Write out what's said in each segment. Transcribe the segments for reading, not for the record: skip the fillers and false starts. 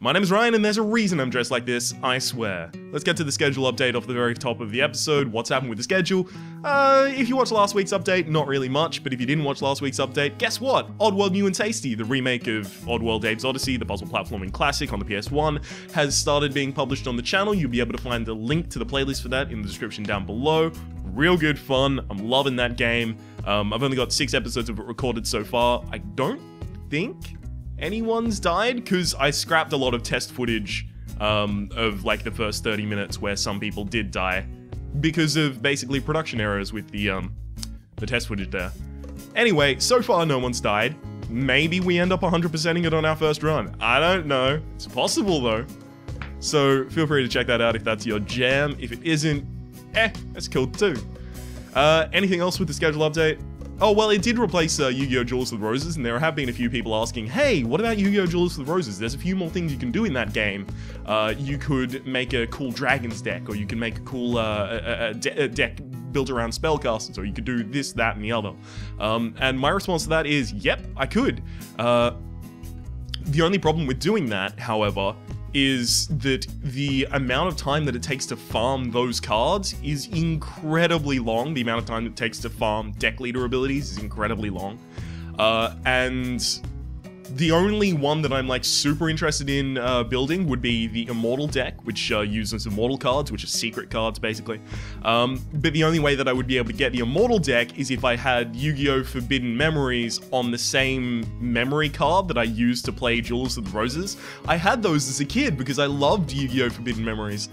My name is Ryan, and there's a reason I'm dressed like this, I swear. Let's get to the schedule update off the very top of the episode. What's happened with the schedule? If you watched last week's update, not really much, but if you didn't watch last week's update, guess what? Oddworld New and Tasty, the remake of Oddworld Abe's Odyssey, the puzzle platforming classic on the PS1, has started being published on the channel. You'll be able to find the link to the playlist for that in the description down below. Real good fun. I'm loving that game. I've only got 6 episodes of it recorded so far. I don't think anyone's died, because I scrapped a lot of test footage of like the first 30 minutes where some people did die because of basically production errors with the test footage there. Anyway, so far no one's died. Maybe we end up 100%ing it on our first run. I don't know. It's possible though. So feel free to check that out if that's your jam. If it isn't, that's cool too. Anything else with the schedule update? Oh, well, it did replace Yu-Gi-Oh! Jewels with Roses, and there have been a few people asking, hey, what about Yu-Gi-Oh! Jewels with Roses? There's a few more things you can do in that game. You could make a cool Dragons deck, or you can make a cool deck built around spellcasters, or you could do this, that, and the other. And my response to that is, yep, I could. The only problem with doing that, however, is that the amount of time that it takes to farm those cards is incredibly long. The amount of time it takes to farm deck leader abilities is incredibly long. And the only one that I'm like super interested in building would be the Immortal deck, which uses Immortal cards, which are secret cards basically. But the only way that I would be able to get the Immortal deck is if I had Yu-Gi-Oh! Forbidden Memories on the same memory card that I used to play Jewels of the Roses. I had those as a kid because I loved Yu-Gi-Oh! Forbidden Memories.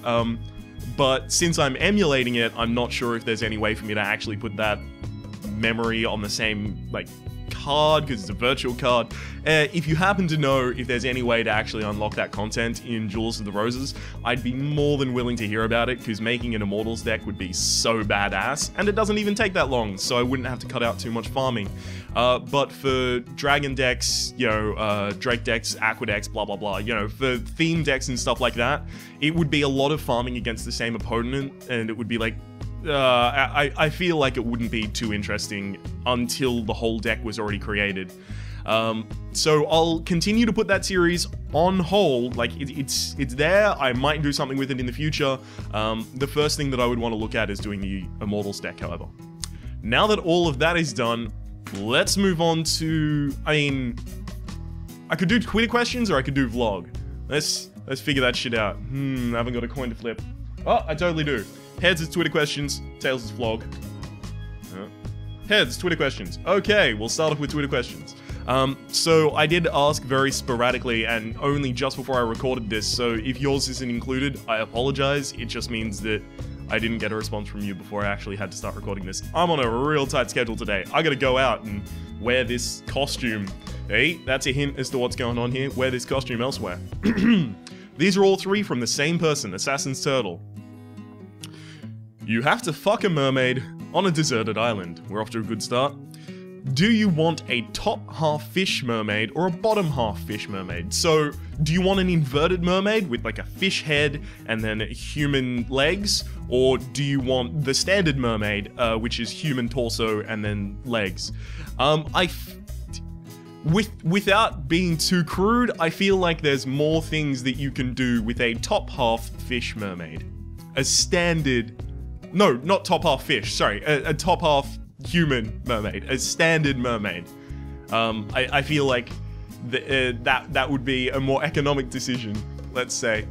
But since I'm emulating it, I'm not sure if there's any way for me to actually put that memory on the same like card, because it's a virtual card. If you happen to know if there's any way to actually unlock that content in Jewels of the Roses, I'd be more than willing to hear about it, because making an Immortals deck would be so badass, and it doesn't even take that long, so I wouldn't have to cut out too much farming. But for Dragon decks, you know, Drake decks, Aqua decks, blah blah blah, you know, for theme decks and stuff like that, it would be a lot of farming against the same opponent, and it would be like, I feel like it wouldn't be too interesting until the whole deck was already created. So I'll continue to put that series on hold. Like it's there. I might do something with it in the future. The first thing that I would want to look at is doing the Immortals deck, however. Now that all of that is done, let's move on to, I mean, I could do Twitter questions or I could do vlog. Let's figure that shit out. I haven't got a coin to flip. Oh, I totally do. Heads is Twitter questions, tails is vlog. Heads, Twitter questions. Okay, we'll start off with Twitter questions. So I did ask very sporadically and only just before I recorded this, so if yours isn't included, I apologize. It just means that I didn't get a response from you before I actually had to start recording this. I'm on a real tight schedule today. I gotta go out and wear this costume. Hey, that's a hint as to what's going on here. Wear this costume elsewhere. These are all 3 from the same person, Assassin's Turtle. You have to fuck a mermaid on a deserted island. We're off to a good start. Do you want a top half fish mermaid or a bottom half fish mermaid? So, do you want an inverted mermaid with like a fish head and then human legs? Or do you want the standard mermaid, which is human torso and then legs? Without being too crude, I feel like there's more things that you can do with a top half fish mermaid. A standard... No, not top half fish, sorry. A top half human mermaid. A standard mermaid. I feel like that would be a more economic decision, let's say.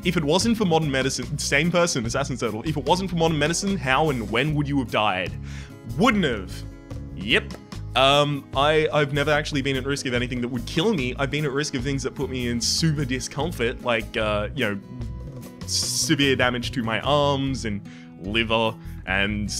If it wasn't for modern medicine, same person, Assassin's Turtle, if it wasn't for modern medicine, how and when would you have died? Wouldn't have. Yep. I've never actually been at risk of anything that would kill me. I've been at risk of things that put me in super discomfort, like, you know, severe damage to my arms and liver and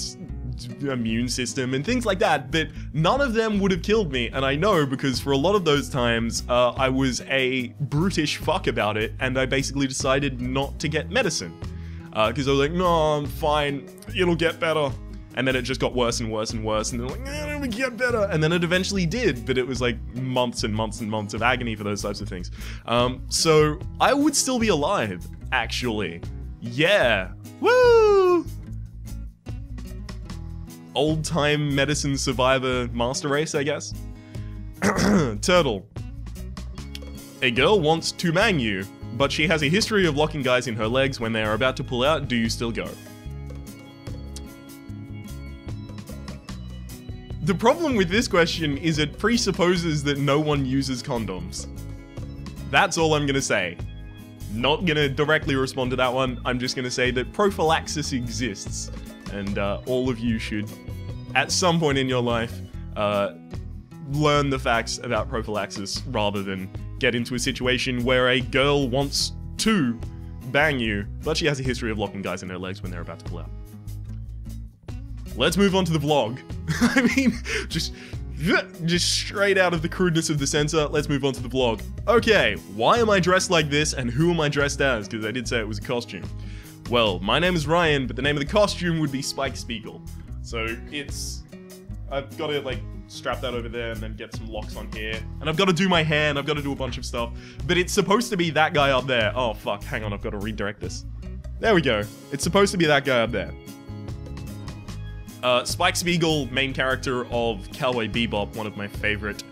immune system and things like that, but none of them would have killed me, and I know because for a lot of those times I was a brutish fuck about it, and I basically decided not to get medicine because I was like, no, I'm fine, it'll get better. And then it just got worse and worse and worse, and they're like, it'll get better. And then it eventually did, but it was like months and months and months of agony for those types of things. So I would still be alive, actually. Yeah. Woo! Old-time medicine survivor master race, I guess. Turtle. A girl wants to bang you, but she has a history of locking guys in her legs when they are about to pull out. Do you still go? The problem with this question is it presupposes that no one uses condoms. That's all I'm gonna say. Not gonna directly respond to that one. I'm just gonna say that prophylaxis exists, and all of you should, at some point in your life, learn the facts about prophylaxis rather than get into a situation where a girl wants to bang you, but she has a history of locking guys in her legs when they're about to pull out. Let's move on to the vlog. I mean, just straight out of the crudeness of the censor, let's move on to the vlog. Okay, why am I dressed like this and who am I dressed as? Because I did say it was a costume. Well, my name is Ryan, but the name of the costume would be Spike Spiegel. So I've got to like strap that over there and then get some locks on here. And I've got to do my hair and I've got to do a bunch of stuff. But it's supposed to be that guy up there. Oh fuck, hang on, I've got to redirect this. There we go. It's supposed to be that guy up there. Spike Spiegel, main character of Cowboy Bebop, one of my favorite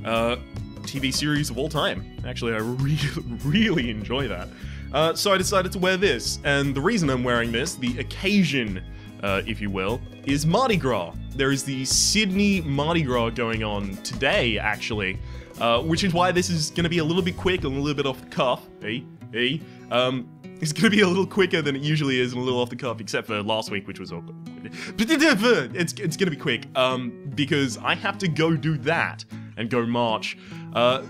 TV series of all time. Actually, I really enjoy that. So I decided to wear this, and the reason I'm wearing this, the occasion, if you will, is Mardi Gras. There is the Sydney Mardi Gras going on today, actually, which is why this is going to be a little bit quick and a little bit off the cuff. It's going to be a little quicker than it usually is and a little off the cuff, except for last week, which was awkward. It's going to be quick, because I have to go do that and go march.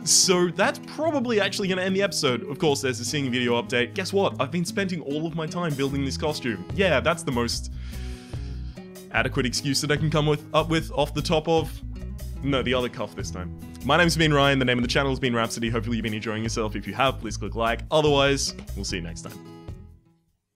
So that's probably actually going to end the episode. Of course, there's a singing video update. Guess what? I've been spending all of my time building this costume. Yeah, that's the most adequate excuse that I can come up with off the top of... No, the other cuff this time. My name's been Ryan, the name of the channel has been Rhapsody. Hopefully you've been enjoying yourself. If you have, please click like. Otherwise, we'll see you next time.